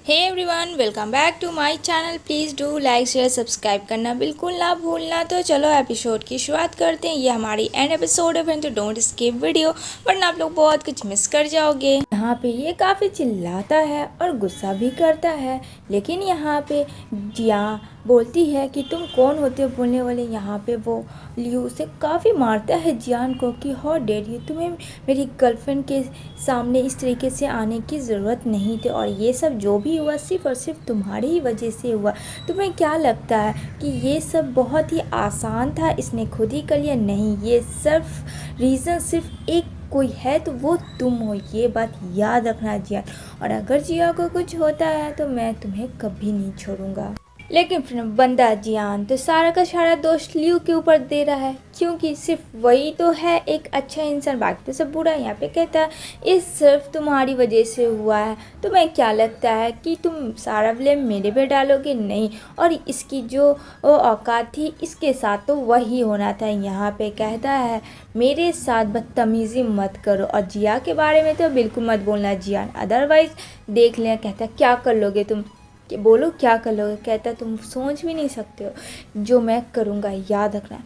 Hey everyone, welcome back to my channel. Please do like share subscribe करना बिल्कुल ना भूलना। तो चलो एपिसोड की शुरुआत करते हैं। ये हमारी एंड एपिसोड है फ्रेंड, तो डोंट स्किप वीडियो वरना आप लोग बहुत कुछ मिस कर जाओगे। यहाँ पे ये काफ़ी चिल्लाता है और गुस्सा भी करता है, लेकिन यहाँ पे जिया बोलती है कि तुम कौन होते हो बोलने वाले। यहाँ पे वो लियू उसे काफ़ी मारता है जियान को कि हाउ डेयर यू, तुम्हें मेरी गर्लफ्रेंड के सामने इस तरीके से आने की ज़रूरत नहीं थी, और ये सब जो भी हुआ सिर्फ़ और सिर्फ तुम्हारी ही वजह से हुआ। तुम्हें क्या लगता है कि ये सब बहुत ही आसान था, इसने खुद ही कर लिया? नहीं, ये सिर्फ रीज़न सिर्फ एक कोई है तो वो तुम हो। ये बात याद रखना जिया, और अगर जिया को कुछ होता है तो मैं तुम्हें कभी नहीं छोड़ूंगा। लेकिन फिर बंदा जियान तो सारा का सारा दोष लियू के ऊपर दे रहा है, क्योंकि सिर्फ वही तो है एक अच्छा इंसान, बाकी तो सब बुरा है। यहाँ पे कहता है इस सिर्फ तुम्हारी वजह से हुआ है। तुम्हें क्या लगता है कि तुम सारा ब्लेम मेरे पे डालोगे? नहीं, और इसकी जो औकात थी इसके साथ तो वही होना था। यहाँ पे कहता है मेरे साथ बदतमीज़ी मत करो, और जिया के बारे में तो बिल्कुल मत बोलना जियान, अदरवाइज़ देख लें। कहता क्या कर लोगे तुम, कि बोलो क्या कर लोगे? कहता तुम सोच भी नहीं सकते हो जो मैं करूँगा, याद रखना।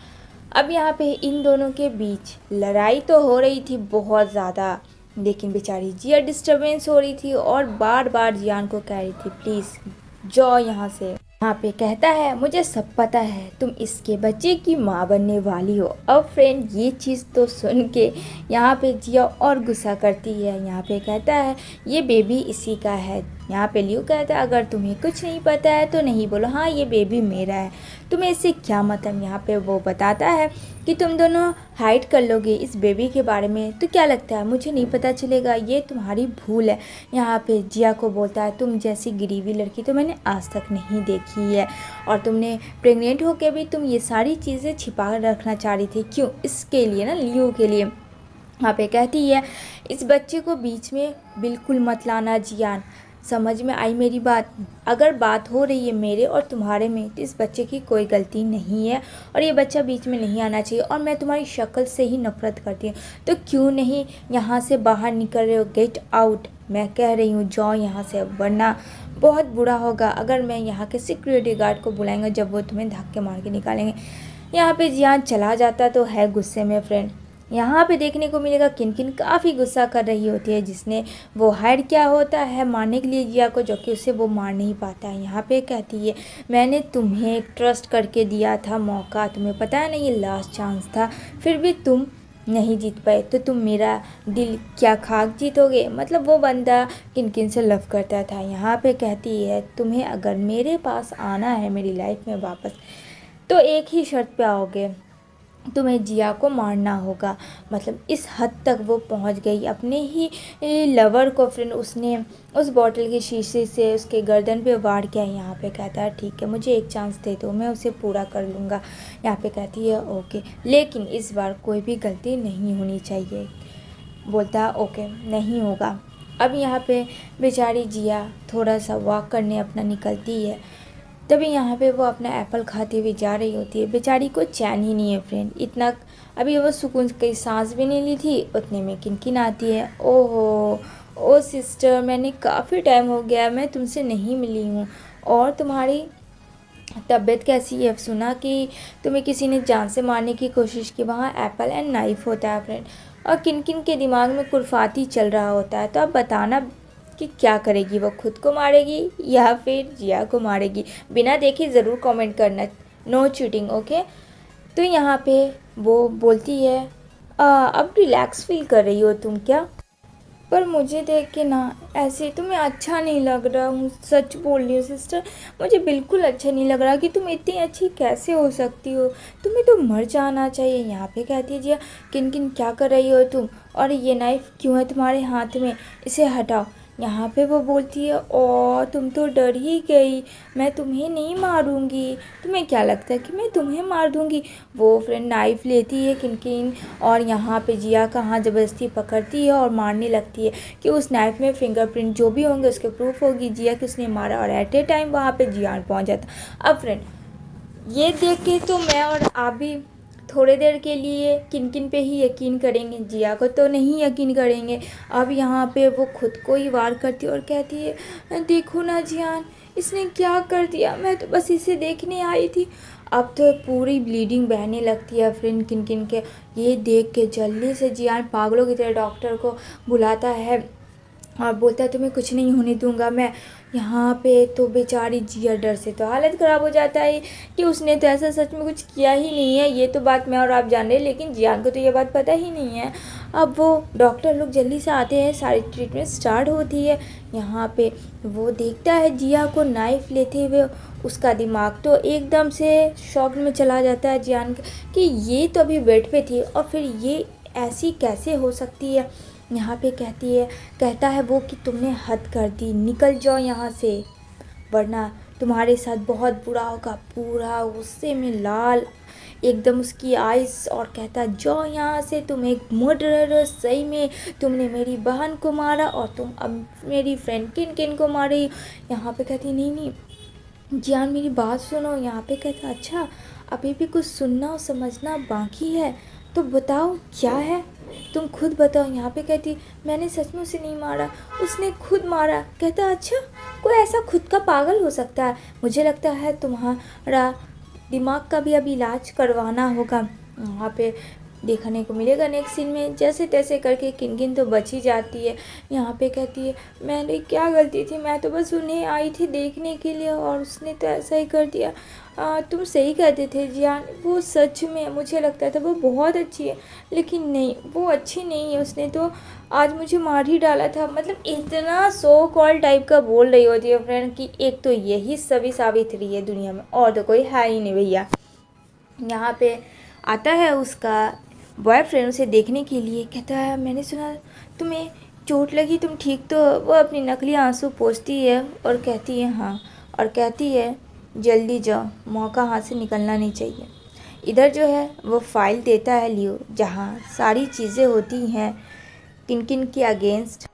अब यहाँ पे इन दोनों के बीच लड़ाई तो हो रही थी बहुत ज़्यादा, लेकिन बेचारी जिया डिस्टरबेंस हो रही थी और बार बार जियान को कह रही थी प्लीज़ जाओ यहाँ से। यहाँ पे कहता है मुझे सब पता है, तुम इसके बच्चे की माँ बनने वाली हो। अब फ्रेंड ये चीज़ तो सुन के यहाँ पे जिया और गुस्सा करती है। यहाँ पे कहता है ये बेबी इसी का है। यहाँ पे लियू कहता है अगर तुम्हें कुछ नहीं पता है तो नहीं बोलो, हाँ ये बेबी मेरा है, तुम्हें इससे क्या मतलब। यहाँ पे वो बताता है कि तुम दोनों हाइड कर लोगे इस बेबी के बारे में, तो क्या लगता है मुझे नहीं पता चलेगा? ये तुम्हारी भूल है। यहाँ पे जिया को बोलता है तुम जैसी गरीबी लड़की तो मैंने आज तक नहीं देखी है, और तुमने प्रेग्नेंट होकर भी तुम ये सारी चीज़ें छिपा रखना चाह रही थी, क्यों? इसके लिए ना, लियू के लिए। यहाँ पे कहती है इस बच्चे को बीच में बिल्कुल मत लाना जियान, समझ में आई मेरी बात? अगर बात हो रही है मेरे और तुम्हारे में तो इस बच्चे की कोई गलती नहीं है, और ये बच्चा बीच में नहीं आना चाहिए। और मैं तुम्हारी शक्ल से ही नफरत करती हूँ, तो क्यों नहीं यहाँ से बाहर निकल रहे हो? गेट आउट, मैं कह रही हूँ जाओ यहाँ से, वरना बहुत बुरा होगा अगर मैं यहाँ के सिक्योरिटी गार्ड को बुलाएंगा जब वो तुम्हें धक्के मार के निकालेंगे। यहाँ पे जियान चला जाता तो है गुस्से में फ्रेंड। यहाँ पे देखने को मिलेगा किनकिन काफ़ी गुस्सा कर रही होती है, जिसने वो हायर किया होता है मारने के लिए जिया को, जो कि उसे वो मार नहीं पाता है। यहाँ पे कहती है मैंने तुम्हें ट्रस्ट करके दिया था मौका, तुम्हें पता है ना ये लास्ट चांस था, फिर भी तुम नहीं जीत पाए, तो तुम मेरा दिल क्या खाक जीतोगे? मतलब वो बंदा किनकिन से लव करता था। यहाँ पे कहती है तुम्हें अगर मेरे पास आना है मेरी लाइफ में वापस, तो एक ही शर्त पे आओगे, तुम्हें जिया को मारना होगा। मतलब इस हद तक वो पहुंच गई अपने ही लवर को। फ्रेंड उसने उस बॉटल के शीशे से उसके गर्दन पे वार किया। यहाँ पे कहता है ठीक है मुझे एक चांस दे दो, मैं उसे पूरा कर लूँगा। यहाँ पे कहती है ओके, लेकिन इस बार कोई भी गलती नहीं होनी चाहिए। बोलता है ओके नहीं होगा। अब यहाँ पे बेचारी जिया थोड़ा सा वॉक करने अपना निकलती है, तभी यहाँ पे वो अपना एप्पल खाती हुई जा रही होती है। बेचारी को चैन ही नहीं है फ्रेंड, इतना अभी वो सुकून की सांस भी नहीं ली थी, उतने में किनकिन आती है। ओहो ओ सिस्टर, मैंने काफ़ी टाइम हो गया मैं तुमसे नहीं मिली हूँ, और तुम्हारी तबीयत कैसी है? सुना कि तुम्हें किसी ने जान से मारने की कोशिश की। वहाँ एप्पल एंड नाइफ होता है फ्रेंड, और किनकिन के दिमाग में कुरफाती चल रहा होता है। तो अब बताना कि क्या करेगी, वो खुद को मारेगी या फिर जिया को मारेगी? बिना देखे ज़रूर कमेंट करना, नो चीटिंग ओके। तो यहाँ पे वो बोलती है अब रिलैक्स फील कर रही हो तुम क्या? पर मुझे देख के ना ऐसे तुम्हें अच्छा नहीं लग रहा हूँ, सच बोल रही हूँ सिस्टर, मुझे बिल्कुल अच्छा नहीं लग रहा कि तुम इतनी अच्छी कैसे हो सकती हो, तुम्हें तो मर जाना चाहिए। यहाँ पे कहती है जिया किन क्या कर रही हो तुम, और ये नाइफ क्यों है तुम्हारे हाथ में, इसे हटाओ। यहाँ पे वो बोलती है ओ तुम तो डर ही गई, मैं तुम्हें नहीं मारूंगी। तुम्हें क्या लगता है कि मैं तुम्हें मार दूंगी? वो फ्रेंड नाइफ लेती है किनकिन, और यहाँ पे जिया का हाथ ज़बरदस्ती पकड़ती है और मारने लगती है कि उस नाइफ में फिंगरप्रिंट जो भी होंगे उसके प्रूफ होगी जिया कि उसने मारा, और एट ए टाइम वहाँ पे जियान पहुँच जाता। अब फ्रेंड ये देख के तो मैं और आप भी थोड़ी देर के लिए किन किन पे ही यकीन करेंगे, जिया को तो नहीं यकीन करेंगे। अब यहाँ पे वो खुद को ही वार करती है और कहती है देखो ना जियान, इसने क्या कर दिया, मैं तो बस इसे देखने आई थी। अब तो पूरी ब्लीडिंग बहने लगती है फ्रेंड किन किन के। ये देख के जल्दी से जियान पागलों की तरह डॉक्टर को बुलाता है और बोलता है तुम्हें कुछ नहीं होने दूंगा मैं। यहाँ पे तो बेचारी जिया डर से तो हालत ख़राब हो जाता है कि उसने तो ऐसा सच में कुछ किया ही नहीं है। ये तो बात मैं और आप जान रहे हैं, लेकिन जियान को तो ये बात पता ही नहीं है। अब वो डॉक्टर लोग जल्दी से आते हैं, सारी ट्रीटमेंट स्टार्ट होती है। यहाँ पे वो देखता है जिया को नाइफ लेते हुए। उसका दिमाग तो एकदम से शॉक में चला जाता है जियान का कि ये तो अभी बेड पे थी और फिर ये ऐसी कैसे हो सकती है। यहाँ पे कहता है वो कि तुमने हद कर दी, निकल जाओ यहाँ से वरना तुम्हारे साथ बहुत बुरा होगा। पूरा गुस्से में लाल एकदम उसकी आइज़ और कहता जाओ यहाँ से, तुम एक मर्डरर, सही में तुमने मेरी बहन को मारा और तुम अब मेरी फ्रेंड किन किन को मारे। यहाँ पे कहती नहीं नहीं जियान मेरी बात सुनो। यहाँ पे कहता अच्छा अभी भी कुछ सुनना और समझना बाकी है तो बताओ क्या है, तुम खुद बताओ। यहाँ पे कहती मैंने सच में उसे नहीं मारा, उसने खुद मारा। कहता अच्छा कोई ऐसा खुद का पागल हो सकता है, मुझे लगता है तुम्हारा दिमाग का भी अब इलाज करवाना होगा। वहाँ पे देखने को मिलेगा नेक्स्ट सीन में जैसे तैसे करके किन तो बच ही जाती है। यहाँ पे कहती है मैंने क्या गलती थी, मैं तो बस उन्हें आई थी देखने के लिए और उसने तो ऐसा ही कर दिया। तुम सही कहते थे जियान, वो सच में मुझे लगता था वो बहुत अच्छी है, लेकिन नहीं वो अच्छी नहीं है, उसने तो आज मुझे मार ही डाला था। मतलब इतना सो कॉल टाइप का बोल रही होती है फ्रेंड कि एक तो यही सभी सावित्री है दुनिया में और तो कोई है ही नहीं भैया। यहाँ पे आता है उसका बॉयफ्रेंड उसे देखने के लिए। कहता है मैंने सुना तुम्हें चोट लगी, तुम ठीक तो। वो अपनी नकली आंसू पोंछती है और कहती है हाँ, और कहती है जल्दी जाओ, मौका हाथ से निकलना नहीं चाहिए। इधर जो है वो फाइल देता है लियो जहाँ सारी चीज़ें होती हैं किन किन के अगेंस्ट।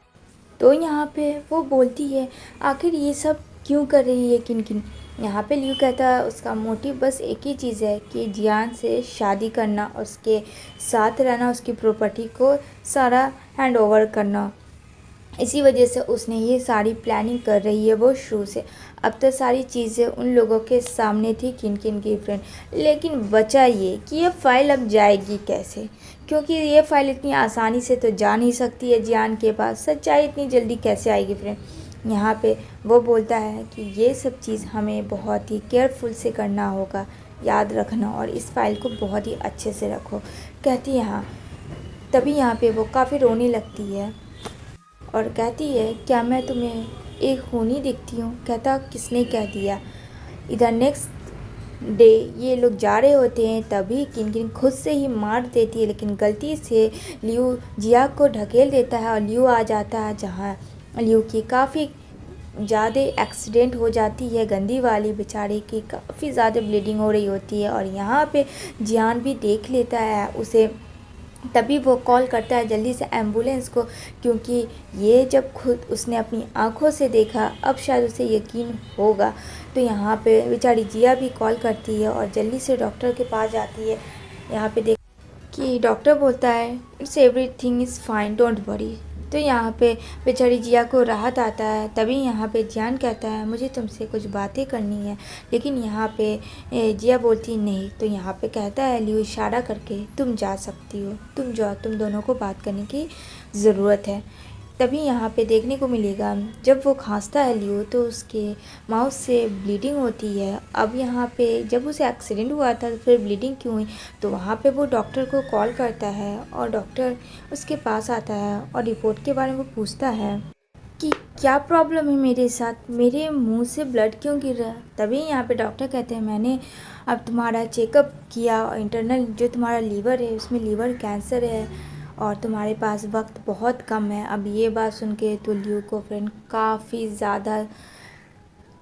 तो यहाँ पे वो बोलती है आखिर ये सब क्यों कर रही है किन किन। यहाँ पे लियो कहता है उसका मोटिव बस एक ही चीज़ है कि जियान से शादी करना, उसके साथ रहना, उसकी प्रॉपर्टी को सारा हैंड ओवर करना। इसी वजह से उसने ये सारी प्लानिंग कर रही है वो शुरू से। अब तो सारी चीज़ें उन लोगों के सामने थी किन किन की फ्रेंड, लेकिन बचा ये कि ये फ़ाइल अब जाएगी कैसे, क्योंकि ये फ़ाइल इतनी आसानी से तो जा नहीं सकती है जियान के पास। सच्चाई इतनी जल्दी कैसे आएगी फ्रेंड। यहाँ पे वो बोलता है कि ये सब चीज़ हमें बहुत ही केयरफुल से करना होगा, याद रखना, और इस फाइल को बहुत ही अच्छे से रखो। कहती है हाँ। तभी यहाँ पे वो काफ़ी रोने लगती है और कहती है क्या मैं तुम्हें एक खूनी दिखती हूँ। कहता किसने कह दिया। इधर नेक्स्ट डे ये लोग जा रहे होते हैं तभी किन किन खुद से ही मार देती है, लेकिन गलती से लियो जिया को ढकेल देता है और लियो आ जाता है जहाँ लियो की काफ़ी ज़्यादा एक्सीडेंट हो जाती है, गंदी वाली, बेचारे की काफ़ी ज़्यादा ब्लीडिंग हो रही होती है। और यहाँ पे जियान भी देख लेता है उसे, तभी वो कॉल करता है जल्दी से एम्बुलेंस को, क्योंकि ये जब खुद उसने अपनी आंखों से देखा अब शायद उसे यकीन होगा। तो यहाँ पे बेचारी जिया भी कॉल करती है और जल्दी से डॉक्टर के पास जाती है। यहाँ पे देख कि डॉक्टर बोलता है it's everything is fine, don't worry. तो यहाँ पे बेचारी जिया को राहत आता है। तभी यहाँ पे जियान कहता है मुझे तुमसे कुछ बातें करनी है, लेकिन यहाँ पे जिया बोलती नहीं। तो यहाँ पे कहता है लियो इशारा करके तुम जा सकती हो, तुम जाओ, तुम दोनों को बात करने की ज़रूरत है। तभी यहाँ पे देखने को मिलेगा जब वो खांसता है लियो तो उसके माउथ से ब्लीडिंग होती है। अब यहाँ पे जब उसे एक्सीडेंट हुआ था तो फिर ब्लीडिंग क्यों हुई, तो वहाँ पे वो डॉक्टर को कॉल करता है और डॉक्टर उसके पास आता है और रिपोर्ट के बारे में पूछता है कि क्या प्रॉब्लम है मेरे साथ, मेरे मुंह से ब्लड क्यों गिर रहा है। तभी यहाँ पे डॉक्टर कहते हैं मैंने अब तुम्हारा चेकअप किया और इंटरनल जो तुम्हारा लीवर है उसमें लीवर कैंसर है और तुम्हारे पास वक्त बहुत कम है। अब ये बात सुन के तो लियो को फ्रेंड काफ़ी ज़्यादा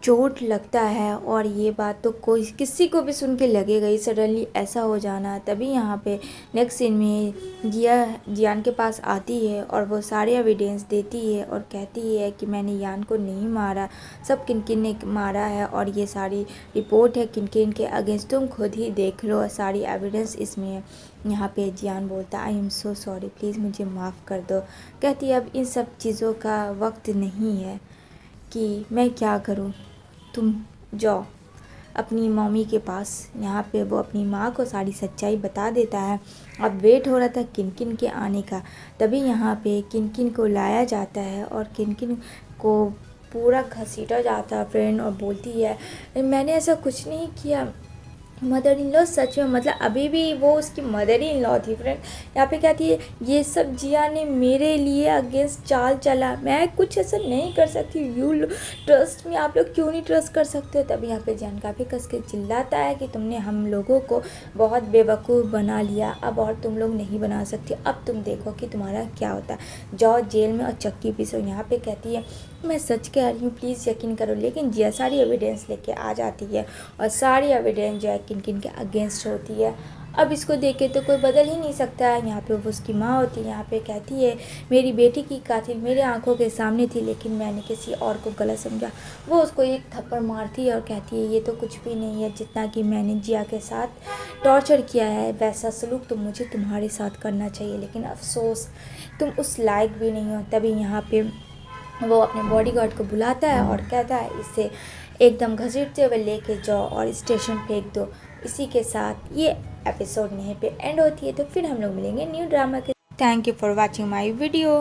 चोट लगता है और ये बात तो कोई किसी को भी सुन के लगेगा ही सडनली ऐसा हो जाना। तभी यहाँ पे नेक्स्ट सीन में जियान के पास आती है और वो सारे एविडेंस देती है और कहती है कि मैंने यान को नहीं मारा, सब किनकिन ने मारा है और ये सारी रिपोर्ट है किनकिन के अगेंस्ट, तुम खुद ही देख लो, सारी एविडेंस इसमें है। यहाँ पे जियान बोलता I am so sorry, please मुझे माफ़ कर दो। कहती है अब इन सब चीज़ों का वक्त नहीं है कि मैं क्या करूँ, तुम जाओ अपनी मम्मी के पास। यहाँ पे वो अपनी माँ को सारी सच्चाई बता देता है। अब वेट हो रहा था किनकिन के आने का, तभी यहाँ पे किनकिन को लाया जाता है और किनकिन को पूरा घसीटा जाता है फ्रेंड, और बोलती है मैंने ऐसा कुछ नहीं किया। मदर इन लॉ सच में, मतलब अभी भी वो उसकी मदर इन लॉ थी फ्रेंड। यहाँ पे कहती है ये सब जिया ने मेरे लिए अगेंस्ट चाल चला, मैं कुछ ऐसा नहीं कर सकती, यू ट्रस्ट में, आप लोग क्यों नहीं ट्रस्ट कर सकते हो। तभी यहाँ पे जियान काफ़ी कस के चिल्लाता है कि तुमने हम लोगों को बहुत बेवकूफ़ बना लिया, अब और तुम लोग नहीं बना सकते, अब तुम देखो कि तुम्हारा क्या होता है, जाओ जेल में और चक्की पीसो। यहाँ पे कहती है मैं सच कह रही हूँ, प्लीज़ यकीन करो। लेकिन जिया सारी एविडेंस लेके आ जाती है और सारी एविडेंस जो है किनकिन के अगेंस्ट होती है। अब इसको देख के तो कोई बदल ही नहीं सकता है। यहाँ पे वो उसकी माँ होती है, यहाँ पे कहती है मेरी बेटी की कातिल मेरे आंखों के सामने थी, लेकिन मैंने किसी और को गलत समझा। वो उसको एक थप्पड़ मारती है और कहती है ये तो कुछ भी नहीं है, जितना कि मैंने जिया के साथ टॉर्चर किया है वैसा सलूक तो मुझे तुम्हारे साथ करना चाहिए, लेकिन अफसोस तुम उस लायक भी नहीं हो। तभी यहाँ पे वो अपने बॉडीगार्ड को बुलाता है और कहता है इसे एकदम घसीटते हुए लेके जाओ और स्टेशन फेंक दो। इसी के साथ ये एपिसोड यहीं पे एंड होती है। तो फिर हम लोग मिलेंगे न्यू ड्रामा के। Thank you for watching my video.